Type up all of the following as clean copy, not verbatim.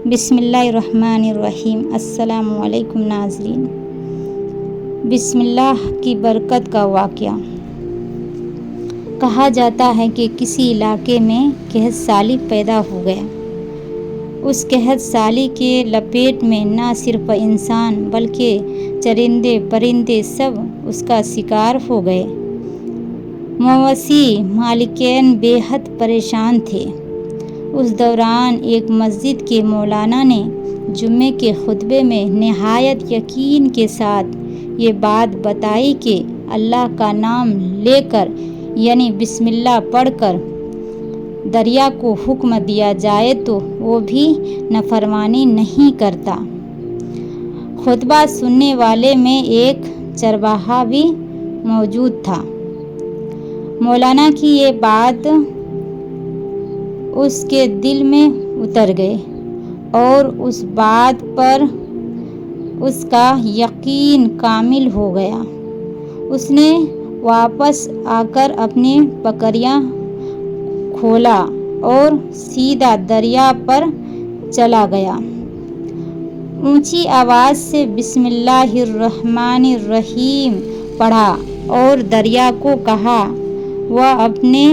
بسم اللہ الرحمن الرحیم۔ السلام علیکم ناظرین۔ بسم اللہ کی برکت کا واقعہ۔ کہا جاتا ہے کہ کسی علاقے میں قحط سالی پیدا ہو گیا۔ اس قحط سالی کے لپیٹ میں نہ صرف انسان بلکہ چرندے پرندے سب اس کا شکار ہو گئے۔ مویشی مالکین بے حد پریشان تھے۔ اس دوران ایک مسجد کے مولانا نے جمعے کے خطبے میں نہایت یقین کے ساتھ یہ بات بتائی کہ اللہ کا نام لے کر یعنی بسم اللہ پڑھ کر دریا کو حکم دیا جائے تو وہ بھی نافرمانی نہیں کرتا۔ خطبہ سننے والے میں ایک چرواہا بھی موجود تھا۔ مولانا کی یہ بات اس کے دل میں اتر گئی اور اس بات پر اس کا یقین کامل ہو گیا۔ اس نے واپس آ کر اپنی بکریاں کھولا اور سیدھا دریا پر چلا گیا۔ اونچی آواز سے بسم اللہ الرحمن الرحیم پڑھا اور دریا کو کہا وہ اپنے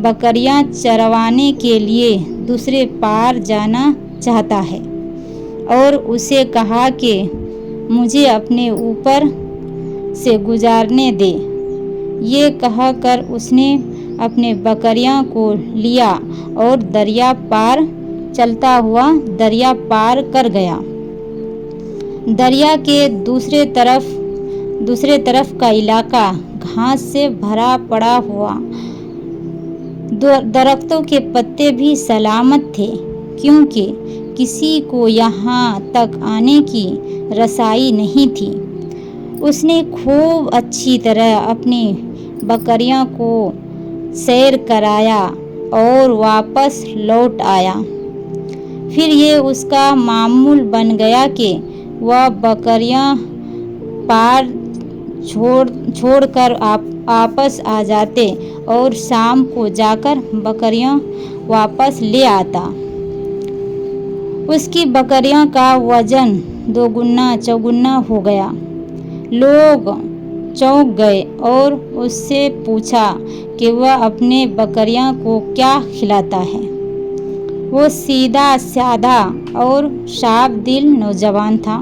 بکریاں چروانے کے لیے دوسرے پار جانا چاہتا ہے، اور اسے کہا کہ مجھے اپنے اوپر سے گزرنے دے۔ یہ کہہ کر اس نے اپنے بکریاں کو لیا اور دریا پار چلتا ہوا دریا پار کر گیا۔ دریا کے دوسرے طرف کا علاقہ گھاس سے بھرا پڑا ہوا، درختوں کے پتے بھی سلامت تھے کیونکہ کسی کو یہاں تک آنے کی رسائی نہیں تھی۔ اس نے خوب اچھی طرح اپنی بکریوں کو سیر کرایا اور واپس لوٹ آیا۔ پھر یہ اس کا معمول بن گیا کہ وہ بکریاں پار چھوڑ کر واپس آ جاتے اور شام کو جا کر بکریاں واپس لے آتا۔ اس کی بکریوں کا وزن دوگنا چوگنا ہو گیا۔ لوگ چونک گئے اور اس سے پوچھا کہ وہ اپنے بکریوں کو کیا کھلاتا ہے۔ وہ سیدھا سادہ اور صاف دل نوجوان تھا۔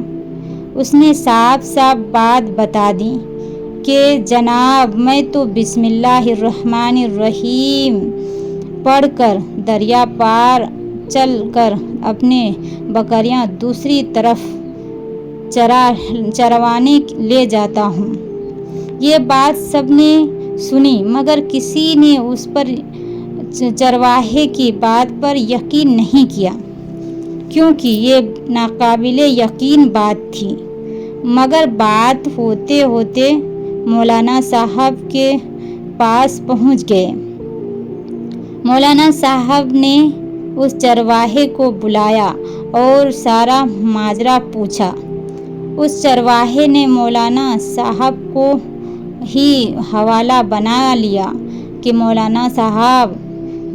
اس نے صاف صاف بات بتا دی کہ جناب میں تو بسم اللہ الرحمن الرحیم پڑھ کر دریا پار چل کر اپنے بکریاں دوسری طرف چروانے لے جاتا ہوں۔ یہ بات سب نے سنی مگر کسی نے اس پر چرواہے کی بات پر یقین نہیں کیا کیونکہ یہ ناقابل یقین بات تھی۔ مگر بات ہوتے ہوتے مولانا صاحب کے پاس پہنچ گئے۔ مولانا صاحب نے اس چرواہے کو بلایا اور سارا ماجرا پوچھا۔ اس چرواہے نے مولانا صاحب کو ہی حوالہ بنا لیا کہ مولانا صاحب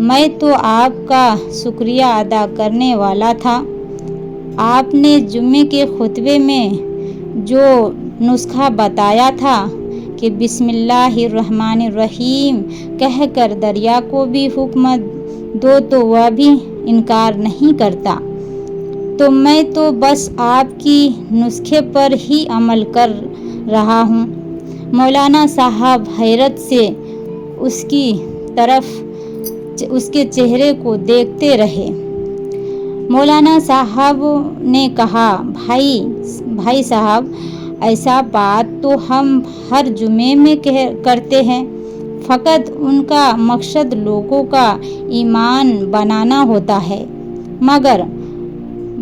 میں تو آپ کا شکریہ ادا کرنے والا تھا۔ آپ نے جمعے کے خطبے میں جو نسخہ بتایا تھا کہ بسم اللہ الرحمن الرحیم کہہ کر دریا کو بھی حکم دو تو وہ بھی انکار نہیں کرتا، تو میں تو بس آپ کی نسخے پر ہی عمل کر رہا ہوں۔ مولانا صاحب حیرت سے اس کے چہرے کو دیکھتے رہے۔ مولانا صاحب نے کہا بھائی صاحب ایسا بات تو ہم ہر جمعے میں کرتے ہیں، فقط ان کا مقصد لوگوں کا ایمان بنانا ہوتا ہے، مگر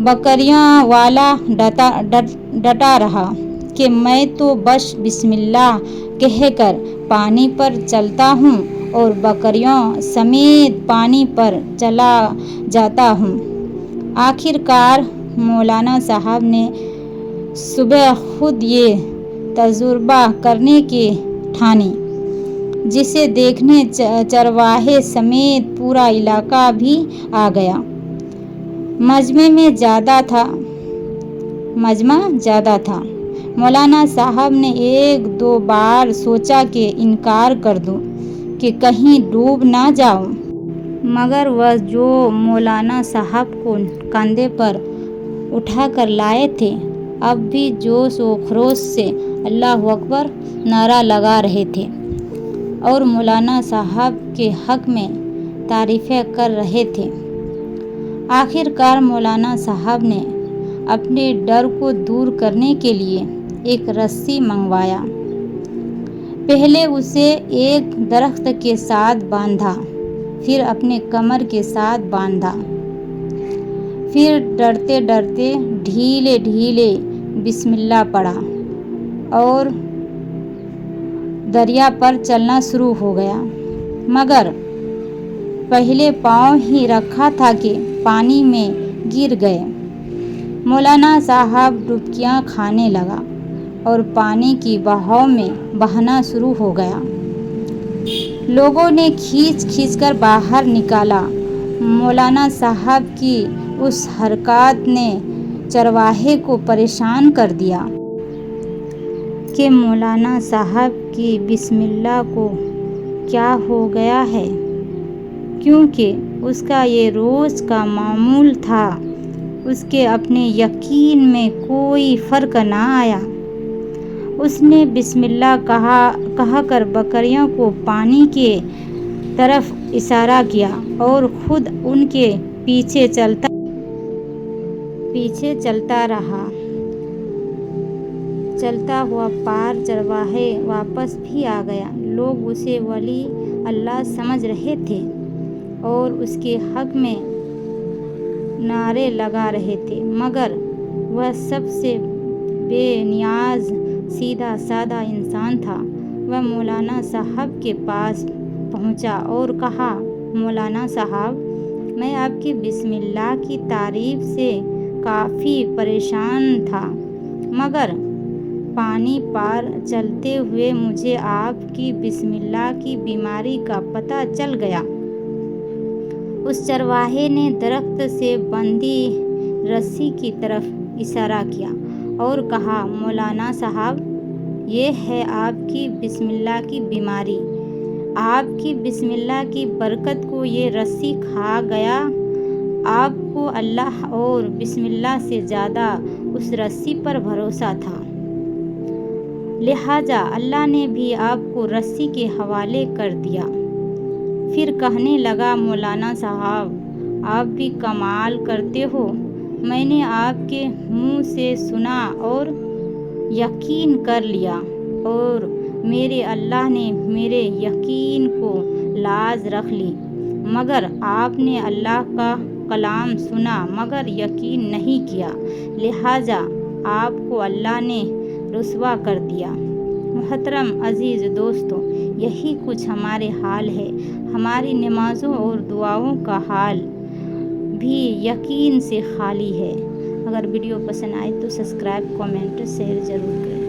بکریاں والا ڈٹا رہا کہ میں تو بس بسم اللہ کہہ کر پانی پر چلتا ہوں اور بکریوں سمیت پانی پر چلا جاتا ہوں۔ آخر کار مولانا صاحب نے صبح خود یہ تجربہ کرنے کی ٹھانی، جسے دیکھنے چرواہے سمیت پورا علاقہ بھی آ گیا۔ مجمع زیادہ تھا۔ مولانا صاحب نے 1-2 بار سوچا کہ انکار کر دوں کہ کہیں ڈوب نہ جاؤں، مگر وہ جو مولانا صاحب کو کندھے پر اٹھا کر لائے تھے اب بھی جوش و خروش سے اللہ اکبر نعرہ لگا رہے تھے اور مولانا صاحب کے حق میں تعریفیں کر رہے تھے۔ آخر کار مولانا صاحب نے اپنے ڈر کو دور کرنے کے لیے ایک رسی منگوایا۔ پہلے اسے ایک درخت کے ساتھ باندھا، پھر اپنے کمر کے ساتھ باندھا، پھر ڈرتے ڈرتے ڈھیلے ڈھیلے بسم اللہ پڑھا اور دریا پر چلنا شروع ہو گیا، مگر پہلے پاؤں ہی رکھا تھا کہ پانی میں گر گئے۔ مولانا صاحب ڈبکیاں کھانے لگا اور پانی کی بہاؤ میں بہنا شروع ہو گیا۔ لوگوں نے کھینچ کھینچ کر باہر نکالا۔ مولانا صاحب کی اس حرکات نے چرواہے کو پریشان کر دیا کہ مولانا صاحب کی بسم اللہ کو کیا ہو گیا ہے، کیونکہ اس کا یہ روز کا معمول تھا۔ اس کے اپنے یقین میں کوئی فرق نہ آیا۔ اس نے بسم اللہ کہا کر بکریوں کو پانی کے طرف اشارہ کیا اور خود ان کے پیچھے چلتا رہا۔ چلتا ہوا چرواہا واپس بھی آ گیا۔ لوگ اسے ولی اللہ سمجھ رہے تھے اور اس کے حق میں نعرے لگا رہے تھے، مگر وہ سب سے بے نیاز سیدھا سادہ انسان تھا۔ وہ مولانا صاحب کے پاس پہنچا اور کہا، مولانا صاحب، میں آپ کی بسم اللہ کی تعریف سے کافی پریشان تھا، مگر پانی پار چلتے ہوئے مجھے آپ کی بسم اللہ کی بیماری کا پتہ چل گیا۔ اس چرواہے نے درخت سے بندھی رسی کی طرف اشارہ کیا اور کہا، مولانا صاحب، یہ ہے آپ کی بسم اللہ کی بیماری۔ آپ کی بسم اللہ کی برکت کو یہ رسی کھا گیا۔ آپ کو اللہ اور بسم اللہ سے زیادہ اس رسی پر بھروسہ تھا، لہٰذا اللہ نے بھی آپ کو رسی کے حوالے کر دیا۔ پھر کہنے لگا، مولانا صاحب، آپ بھی کمال کرتے ہو۔ میں نے آپ کے منہ سے سنا اور یقین کر لیا، اور میرے اللہ نے میرے یقین کو لاز رکھ لی، مگر آپ نے اللہ کا کلام سنا مگر یقین نہیں کیا، لہٰذا آپ کو اللہ نے رسوا کر دیا۔ محترم عزیز دوستو، یہی کچھ ہمارے حال ہے۔ ہماری نمازوں اور دعاؤں کا حال بھی یقین سے خالی ہے۔ اگر ویڈیو پسند آئے تو سبسکرائب، کمنٹ، شیئر ضرور کریں۔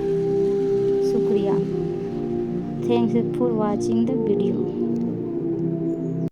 شکریہ۔ Thanks for watching the video.